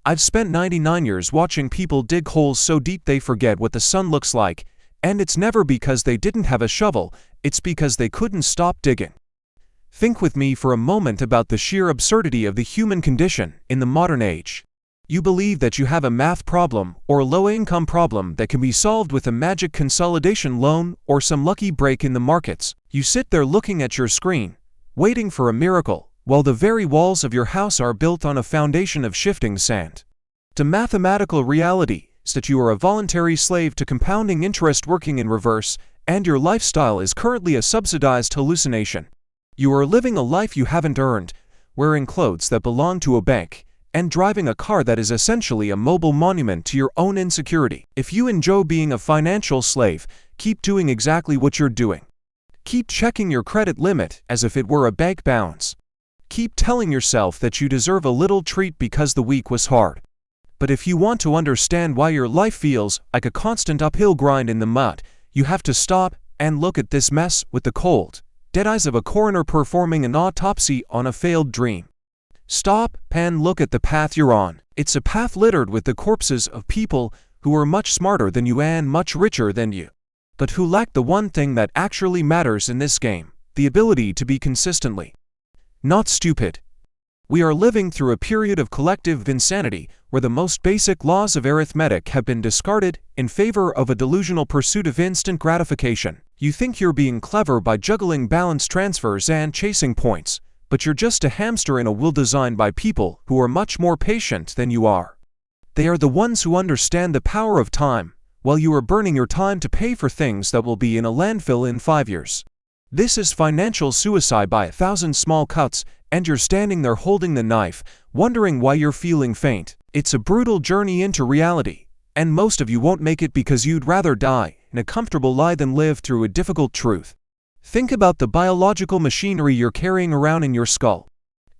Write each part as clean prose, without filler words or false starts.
I've spent 99 years watching people dig holes so deep they forget what the sun looks like, and it's never because they didn't have a shovel, it's because they couldn't stop digging. Think with me for a moment about the sheer absurdity of the human condition in the modern age. You believe that you have a math problem or a low-income problem that can be solved with a magic consolidation loan or some lucky break in the markets. You sit there looking at your screen, waiting for a miracle, while the very walls of your house are built on a foundation of shifting sand. The mathematical reality is that you are a voluntary slave to compounding interest working in reverse, and your lifestyle is currently a subsidized hallucination. You are living a life you haven't earned, wearing clothes that belong to a bank, and driving a car that is essentially a mobile monument to your own insecurity. If you enjoy being a financial slave, keep doing exactly what you're doing. Keep checking your credit limit as if it were a bank balance. Keep telling yourself that you deserve a little treat because the week was hard. But if you want to understand why your life feels like a constant uphill grind in the mud, you have to stop and look at this mess with the cold, dead eyes of a coroner performing an autopsy on a failed dream. Stop and look at the path you're on. It's a path littered with the corpses of people who are much smarter than you and much richer than you, but who lack the one thing that actually matters in this game: the ability to be consistently not stupid. We are living through a period of collective insanity where the most basic laws of arithmetic have been discarded in favor of a delusional pursuit of instant gratification. You think you're being clever by juggling balance transfers and chasing points, but you're just a hamster in a wheel designed by people who are much more patient than you are. They are the ones who understand the power of time, while you are burning your time to pay for things that will be in a landfill in 5 years. This is financial suicide by 1,000 small cuts, and you're standing there holding the knife, wondering why you're feeling faint. It's a brutal journey into reality, and most of you won't make it because you'd rather die in a comfortable lie than live through a difficult truth. Think about the biological machinery you're carrying around in your skull.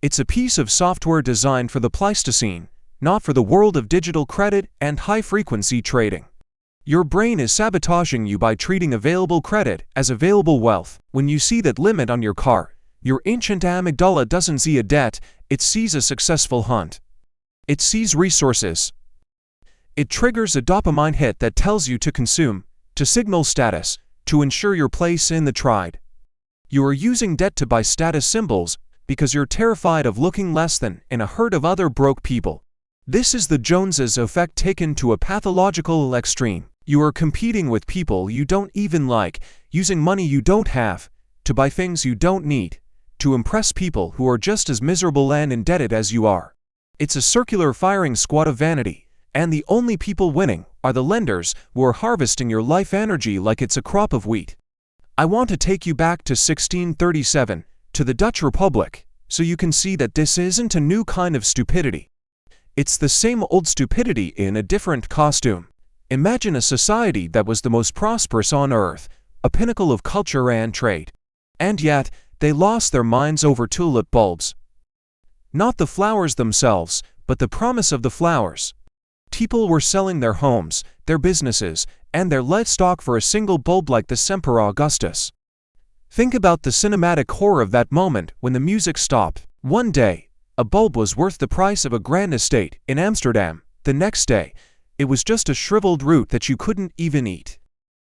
It's a piece of software designed for the Pleistocene, not for the world of digital credit and high-frequency trading. Your brain is sabotaging you by treating available credit as available wealth. When you see that limit on your car, your ancient amygdala doesn't see a debt, it sees a successful hunt. It sees resources. It triggers a dopamine hit that tells you to consume, to signal status, to ensure your place in the tribe. You are using debt to buy status symbols because you're terrified of looking less than in a herd of other broke people. This is the Joneses effect taken to a pathological extreme. You are competing with people you don't even like, using money you don't have, to buy things you don't need, to impress people who are just as miserable and indebted as you are. It's a circular firing squad of vanity, and the only people winning are the lenders who are harvesting your life energy like it's a crop of wheat. I want to take you back to 1637, to the Dutch Republic, so you can see that this isn't a new kind of stupidity. It's the same old stupidity in a different costume. Imagine a society that was the most prosperous on earth, a pinnacle of culture and trade. And yet, they lost their minds over tulip bulbs. Not the flowers themselves, but the promise of the flowers. People were selling their homes, their businesses, and their livestock for a single bulb like the Semper Augustus. Think about the cinematic horror of that moment when the music stopped. One day, a bulb was worth the price of a grand estate in Amsterdam. The next day, it was just a shriveled root that you couldn't even eat.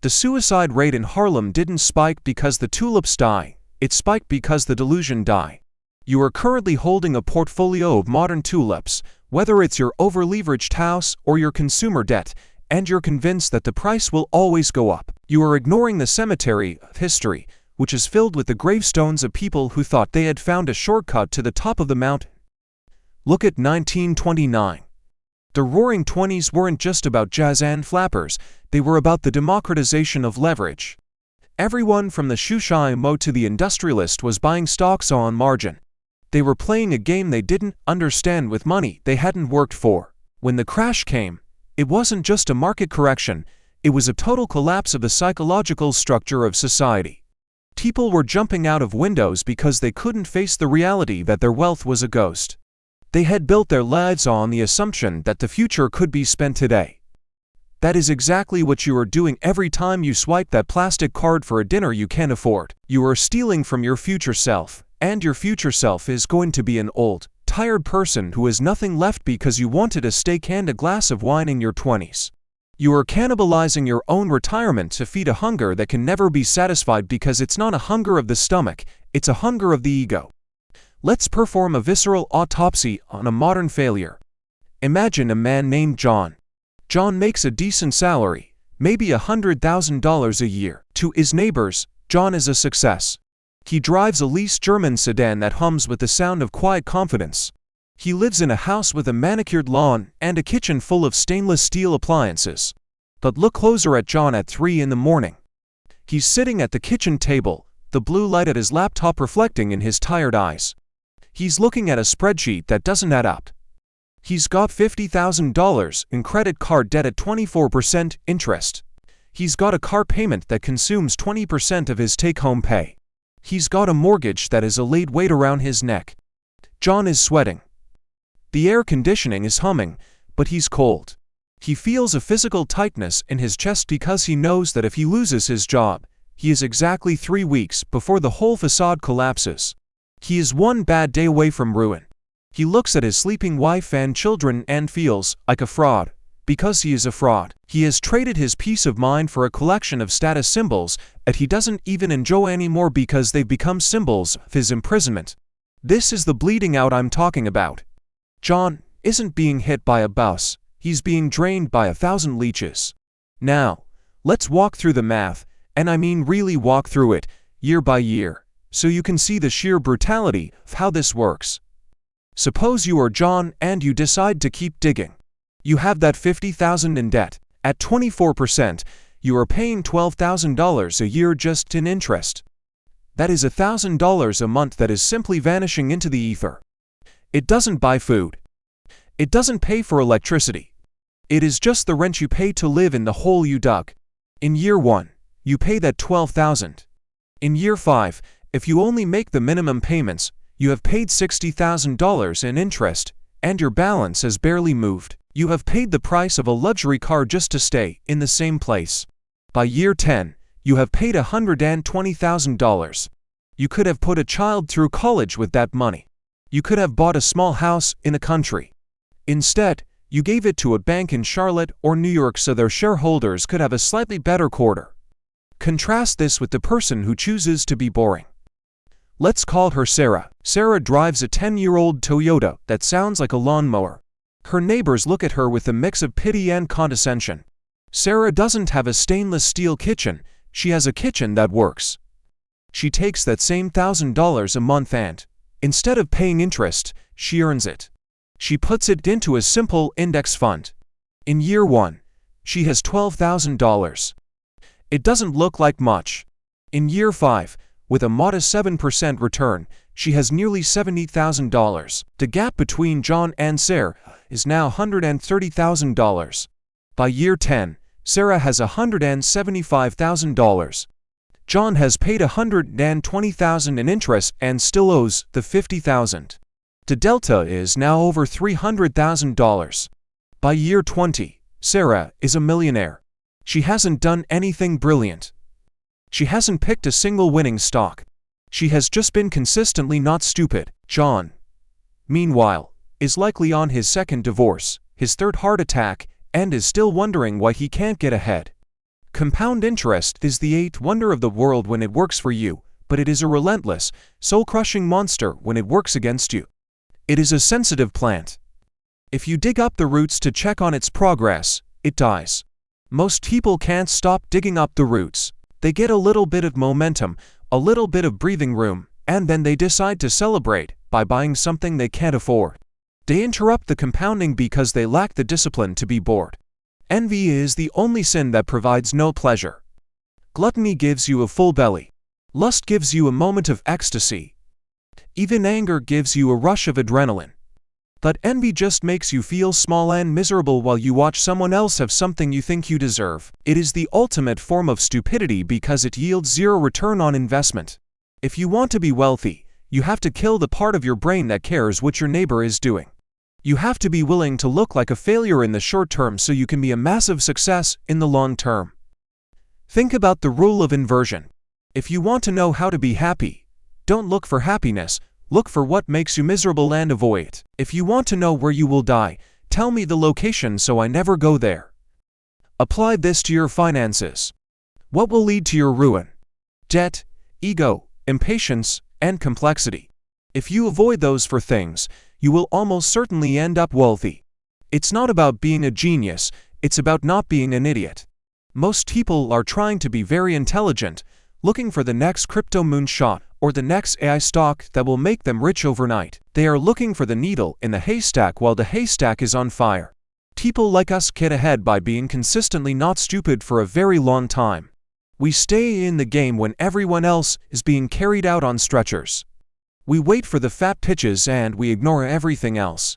The suicide rate in Harlem didn't spike because the tulips die, it spiked because the delusion died. You are currently holding a portfolio of modern tulips, whether it's your over-leveraged house or your consumer debt, and you're convinced that the price will always go up. You are ignoring the cemetery of history, which is filled with the gravestones of people who thought they had found a shortcut to the top of the mountain. Look at 1929. The Roaring Twenties weren't just about jazz and flappers, they were about the democratization of leverage. Everyone from the shoeshine to the industrialist was buying stocks on margin. They were playing a game they didn't understand with money they hadn't worked for. When the crash came, it wasn't just a market correction, it was a total collapse of the psychological structure of society. People were jumping out of windows because they couldn't face the reality that their wealth was a ghost. They had built their lives on the assumption that the future could be spent today. That is exactly what you are doing every time you swipe that plastic card for a dinner you can't afford. You are stealing from your future self, and your future self is going to be an old, tired person who has nothing left because you wanted a steak and a glass of wine in your 20s. You are cannibalizing your own retirement to feed a hunger that can never be satisfied because it's not a hunger of the stomach, it's a hunger of the ego. Let's perform a visceral autopsy on a modern failure. Imagine a man named John. John makes a decent salary, maybe $100,000 a year. To his neighbors, John is a success. He drives a leased German sedan that hums with the sound of quiet confidence. He lives in a house with a manicured lawn and a kitchen full of stainless steel appliances. But look closer at John at 3 in the morning. He's sitting at the kitchen table, the blue light at his laptop reflecting in his tired eyes. He's looking at a spreadsheet that doesn't add up. He's got $50,000 in credit card debt at 24% interest. He's got a car payment that consumes 20% of his take-home pay. He's got a mortgage that is a lead weight around his neck. John is sweating. The air conditioning is humming, but he's cold. He feels a physical tightness in his chest because he knows that if he loses his job, he is exactly 3 weeks before the whole facade collapses. He is one bad day away from ruin. He looks at his sleeping wife and children and feels like a fraud. Because he is a fraud, he has traded his peace of mind for a collection of status symbols that he doesn't even enjoy anymore because they've become symbols of his imprisonment. This is the bleeding out I'm talking about. John isn't being hit by a bus, he's being drained by 1,000 leeches. Now, let's walk through the math, and I mean really walk through it, year by year, so you can see the sheer brutality of how this works. Suppose you are John and you decide to keep digging. You have that $50,000 in debt. At 24%, you are paying $12,000 a year just in interest. That is $1,000 a month that is simply vanishing into the ether. It doesn't buy food. It doesn't pay for electricity. It is just the rent you pay to live in the hole you dug. In year 1, you pay that $12,000. In year 5, if you only make the minimum payments, you have paid $60,000 in interest, and your balance has barely moved. You have paid the price of a luxury car just to stay in the same place. By year 10, you have paid $120,000. You could have put a child through college with that money. You could have bought a small house in the country. Instead, you gave it to a bank in Charlotte or New York so their shareholders could have a slightly better quarter. Contrast this with the person who chooses to be boring. Let's call her Sarah. Sarah drives a 10-year-old Toyota that sounds like a lawnmower. Her neighbors look at her with a mix of pity and condescension. Sarah doesn't have a stainless steel kitchen, she has a kitchen that works. She takes that same $1,000 a month and, instead of paying interest, she earns it. She puts it into a simple index fund. In year 1, she has $12,000. It doesn't look like much. In year 5, with a modest 7% return, she has nearly $70,000. The gap between John and Sarah is now $130,000. By year 10, Sarah has $175,000. John has paid $120,000 in interest and still owes the $50,000. The delta is now over $300,000. By year 20, Sarah is a millionaire. She hasn't done anything brilliant. She hasn't picked a single winning stock. She has just been consistently not stupid. John, meanwhile, is likely on his second divorce, his third heart attack, and is still wondering why he can't get ahead. Compound interest is the eighth wonder of the world when it works for you, but it is a relentless, soul-crushing monster when it works against you. It is a sensitive plant. If you dig up the roots to check on its progress, it dies. Most people can't stop digging up the roots. They get a little bit of momentum, a little bit of breathing room, and then they decide to celebrate by buying something they can't afford. They interrupt the compounding because they lack the discipline to be bored. Envy is the only sin that provides no pleasure. Gluttony gives you a full belly. Lust gives you a moment of ecstasy. Even anger gives you a rush of adrenaline. But envy just makes you feel small and miserable while you watch someone else have something you think you deserve. It is the ultimate form of stupidity because it yields zero return on investment. If you want to be wealthy, you have to kill the part of your brain that cares what your neighbor is doing. You have to be willing to look like a failure in the short term so you can be a massive success in the long term. Think about the rule of inversion. If you want to know how to be happy, don't look for happiness, Look for what makes you miserable and avoid it. If you want to know where you will die, tell me the location so I never go there. Apply this to your finances. What will lead to your ruin? Debt, ego, impatience, and complexity. If you avoid those four things, you will almost certainly end up wealthy. It's not about being a genius, it's about not being an idiot. Most people are trying to be very intelligent, looking for the next crypto moonshot or the next AI stock that will make them rich overnight. They are looking for the needle in the haystack while the haystack is on fire. People like us get ahead by being consistently not stupid for a very long time. We stay in the game when everyone else is being carried out on stretchers. We wait for the fat pitches and we ignore everything else.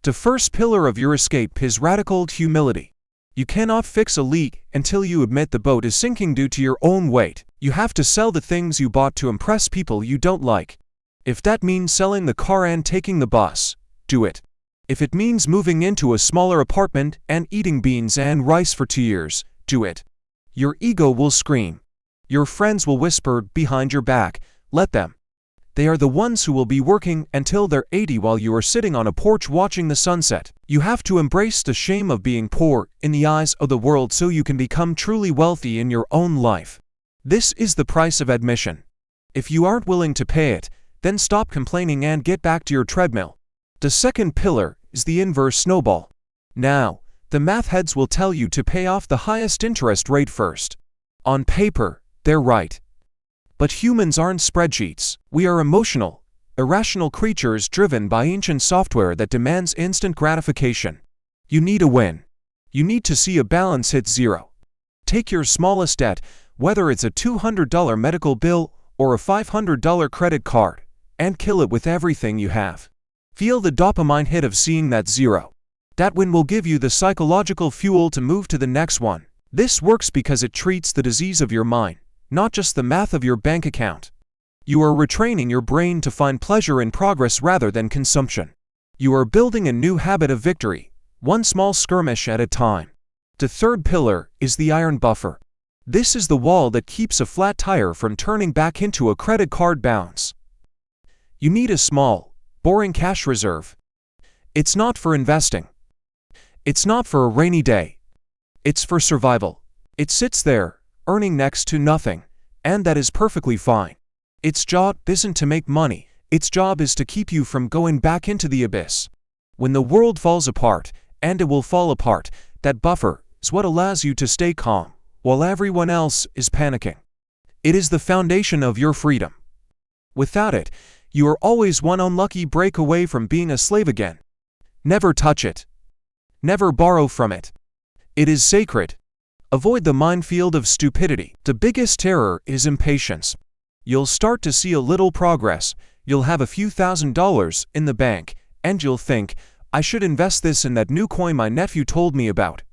The first pillar of your escape is radical humility. You cannot fix a leak until you admit the boat is sinking due to your own weight. You have to sell the things you bought to impress people you don't like. If that means selling the car and taking the bus, do it. If it means moving into a smaller apartment and eating beans and rice for 2 years, do it. Your ego will scream. Your friends will whisper behind your back, let them. They are the ones who will be working until they're 80 while you are sitting on a porch watching the sunset. You have to embrace the shame of being poor in the eyes of the world so you can become truly wealthy in your own life. This is the price of admission. If you aren't willing to pay it, then stop complaining and get back to your treadmill. The second pillar is the inverse snowball. Now, the math heads will tell you to pay off the highest interest rate first. On paper, they're right. But humans aren't spreadsheets. We are emotional, irrational creatures driven by ancient software that demands instant gratification. You need a win. You need to see a balance hit zero. Take your smallest debt, whether it's a $200 medical bill or a $500 credit card, and kill it with everything you have. Feel the dopamine hit of seeing that zero. That win will give you the psychological fuel to move to the next one. This works because it treats the disease of your mind, not just the math of your bank account. You are retraining your brain to find pleasure in progress rather than consumption. You are building a new habit of victory, one small skirmish at a time. The third pillar is the iron buffer. This is the wall that keeps a flat tire from turning back into a credit card bounce. You need a small, boring cash reserve. It's not for investing. It's not for a rainy day. It's for survival. It sits there, earning next to nothing, and that is perfectly fine. Its job isn't to make money, its job is to keep you from going back into the abyss. When the world falls apart, and it will fall apart, that buffer is what allows you to stay calm, while everyone else is panicking. It is the foundation of your freedom. Without it, you are always one unlucky break away from being a slave again. Never touch it. Never borrow from it. It is sacred. Avoid the minefield of stupidity. The biggest terror is impatience. You'll start to see a little progress, you'll have a few $1,000s in the bank, and you'll think, I should invest this in that new coin my nephew told me about.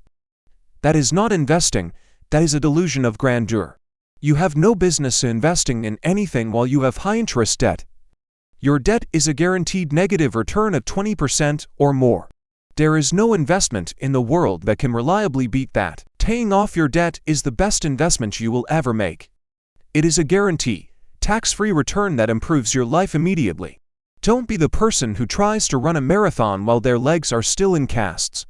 That is not investing, that is a delusion of grandeur. You have no business investing in anything while you have high-interest debt. Your debt is a guaranteed negative return of 20% or more. There is no investment in the world that can reliably beat that. Paying off your debt is the best investment you will ever make. It is a guarantee, tax-free return that improves your life immediately. Don't be the person who tries to run a marathon while their legs are still in casts.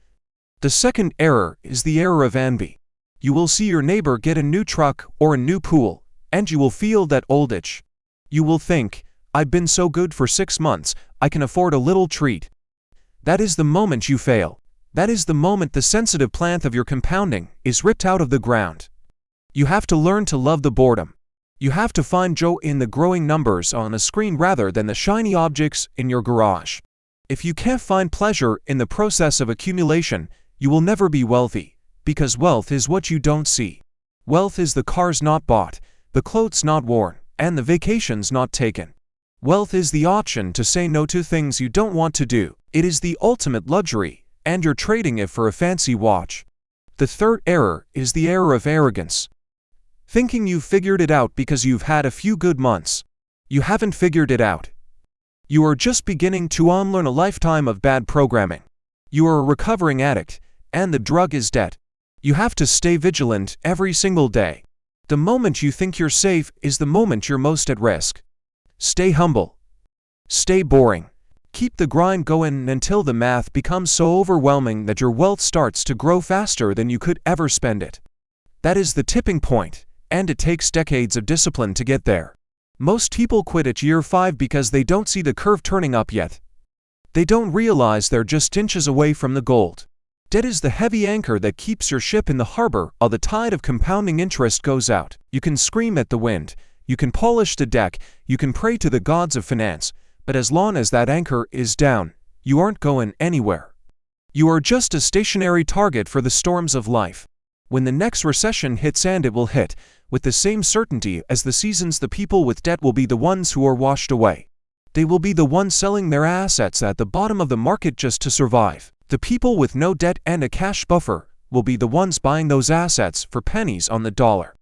The second error is the error of envy. You will see your neighbor get a new truck or a new pool, and you will feel that old itch. You will think, I've been so good for 6 months, I can afford a little treat. That is the moment you fail. That is the moment the sensitive plant of your compounding is ripped out of the ground. You have to learn to love the boredom. You have to find joy in the growing numbers on a screen rather than the shiny objects in your garage. If you can't find pleasure in the process of accumulation, you will never be wealthy, because wealth is what you don't see. Wealth is the cars not bought, the clothes not worn, and the vacations not taken. Wealth is the option to say no to things you don't want to do. It is the ultimate luxury, and you're trading it for a fancy watch. The third error is the error of arrogance. Thinking you've figured it out because you've had a few good months. You haven't figured it out. You are just beginning to unlearn a lifetime of bad programming. You are a recovering addict, and the drug is debt. You have to stay vigilant every single day. The moment you think you're safe is the moment you're most at risk. Stay humble. Stay boring. Keep the grind going until the math becomes so overwhelming that your wealth starts to grow faster than you could ever spend it. That is the tipping point, and it takes decades of discipline to get there. Most people quit at year 5 because they don't see the curve turning up yet. They don't realize they're just inches away from the gold. Debt is the heavy anchor that keeps your ship in the harbor while the tide of compounding interest goes out. You can scream at the wind, you can polish the deck, you can pray to the gods of finance, but as long as that anchor is down, you aren't going anywhere. You are just a stationary target for the storms of life. When the next recession hits, and it will hit, with the same certainty as the seasons, the people with debt will be the ones who are washed away. They will be the ones selling their assets at the bottom of the market just to survive. The people with no debt and a cash buffer will be the ones buying those assets for pennies on the dollar.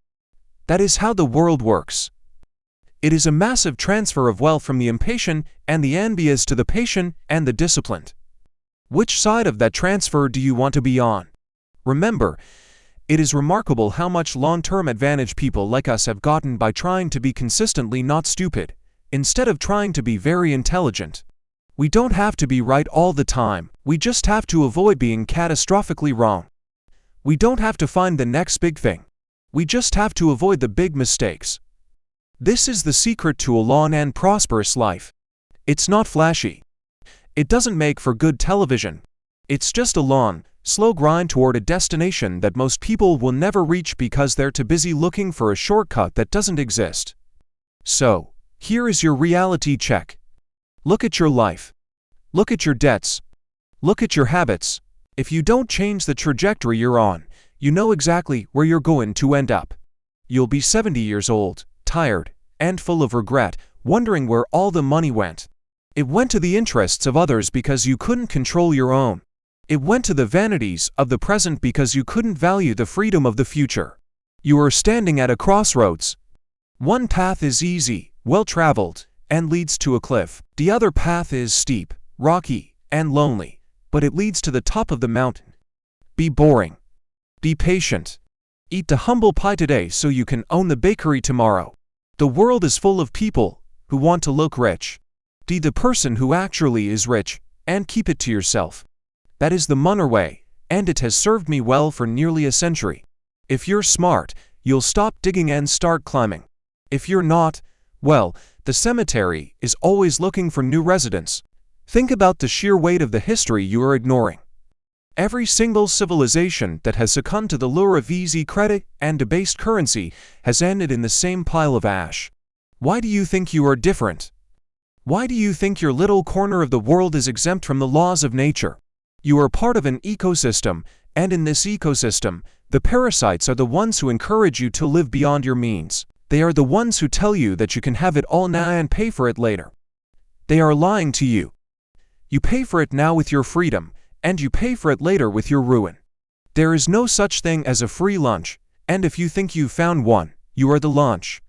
That is how the world works. It is a massive transfer of wealth from the impatient and the envious to the patient and the disciplined. Which side of that transfer do you want to be on? Remember, it is remarkable how much long-term advantage people like us have gotten by trying to be consistently not stupid, instead of trying to be very intelligent. We don't have to be right all the time, we just have to avoid being catastrophically wrong. We don't have to find the next big thing. We just have to avoid the big mistakes. This is the secret to a long and prosperous life. It's not flashy. It doesn't make for good television. It's just a long, slow grind toward a destination that most people will never reach because they're too busy looking for a shortcut that doesn't exist. So, here is your reality check. Look at your life. Look at your debts. Look at your habits. If you don't change the trajectory you're on, you know exactly where you're going to end up. You'll be 70 years old, tired, and full of regret, wondering where all the money went. It went to the interests of others because you couldn't control your own. It went to the vanities of the present because you couldn't value the freedom of the future. You are standing at a crossroads. One path is easy, well-traveled, and leads to a cliff. The other path is steep, rocky, and lonely, but it leads to the top of the mountain. Be boring. Be patient. Eat the humble pie today so you can own the bakery tomorrow. The world is full of people who want to look rich. Be the person who actually is rich, and keep it to yourself. That is the Munger way, and it has served me well for nearly a century. If you're smart, you'll stop digging and start climbing. If you're not, well, the cemetery is always looking for new residents. Think about the sheer weight of the history you are ignoring. Every single civilization that has succumbed to the lure of easy credit and debased currency has ended in the same pile of ash. Why do you think you are different? Why do you think your little corner of the world is exempt from the laws of nature? You are part of an ecosystem, and in this ecosystem, the parasites are the ones who encourage you to live beyond your means. They are the ones who tell you that you can have it all now and pay for it later. They are lying to you. You pay for it now with your freedom, and you pay for it later with your ruin. There is no such thing as a free lunch, and if you think you've found one, you are the lunch.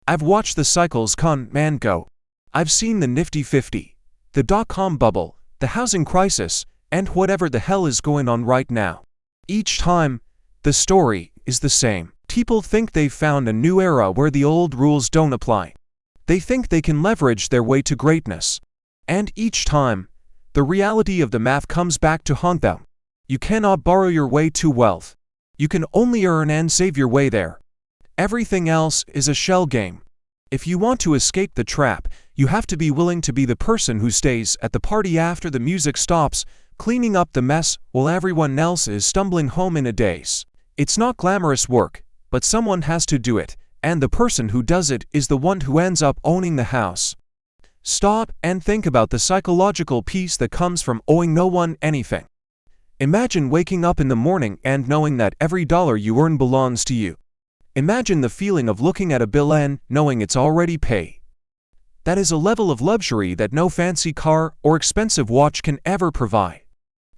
I've watched the cycles come and go. I've seen the Nifty 50, the dot-com bubble, the housing crisis, and whatever the hell is going on right now. Each time, the story is the same. People think they've found a new era where the old rules don't apply. They think they can leverage their way to greatness. And each time, the reality of the math comes back to haunt them. You cannot borrow your way to wealth. You can only earn and save your way there. Everything else is a shell game. If you want to escape the trap, you have to be willing to be the person who stays at the party after the music stops, cleaning up the mess while everyone else is stumbling home in a daze. It's not glamorous work, but someone has to do it, and the person who does it is the one who ends up owning the house. Stop and think about the psychological peace that comes from owing no one anything. Imagine waking up in the morning and knowing that every dollar you earn belongs to you. Imagine the feeling of looking at a bill and knowing it's already paid. That is a level of luxury that no fancy car or expensive watch can ever provide.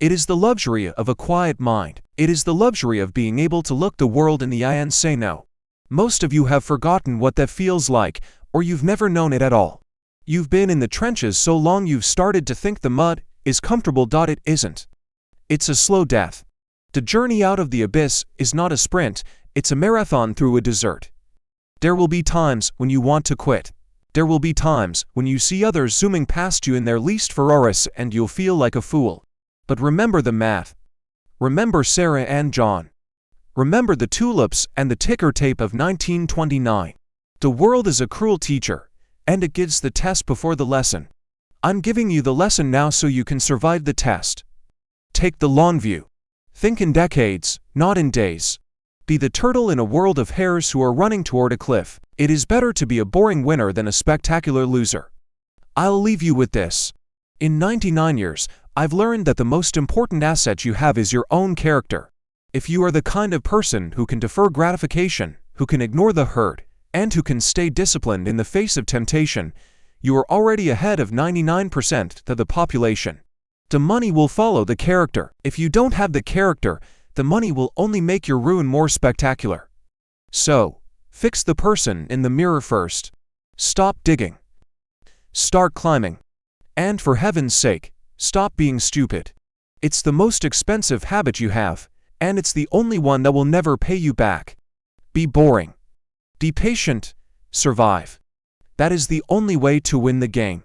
It is the luxury of a quiet mind. It is the luxury of being able to look the world in the eye and say no. Most of you have forgotten what that feels like, or you've never known it at all. You've been in the trenches so long you've started to think the mud is comfortable. It isn't. It's a slow death. The journey out of the abyss is not a sprint, it's a marathon through a desert. There will be times when you want to quit. There will be times when you see others zooming past you in their leased Ferraris and you'll feel like a fool. But remember the math. Remember Sarah and John. Remember the tulips and the ticker tape of 1929. The world is a cruel teacher, and it gives the test before the lesson. I'm giving you the lesson now so you can survive the test. Take the long view. Think in decades, not in days. Be the turtle in a world of hares who are running toward a cliff. It is better to be a boring winner than a spectacular loser. I'll leave you with this. In 99 years, I've learned that the most important asset you have is your own character. If you are the kind of person who can defer gratification, who can ignore the herd, and who can stay disciplined in the face of temptation, you are already ahead of 99% of the population. The money will follow the character. If you don't have the character, the money will only make your ruin more spectacular. So, fix the person in the mirror first. Stop digging. Start climbing. And for heaven's sake, stop being stupid. It's the most expensive habit you have, and it's the only one that will never pay you back. Be boring. Be patient. Survive. That is the only way to win the game.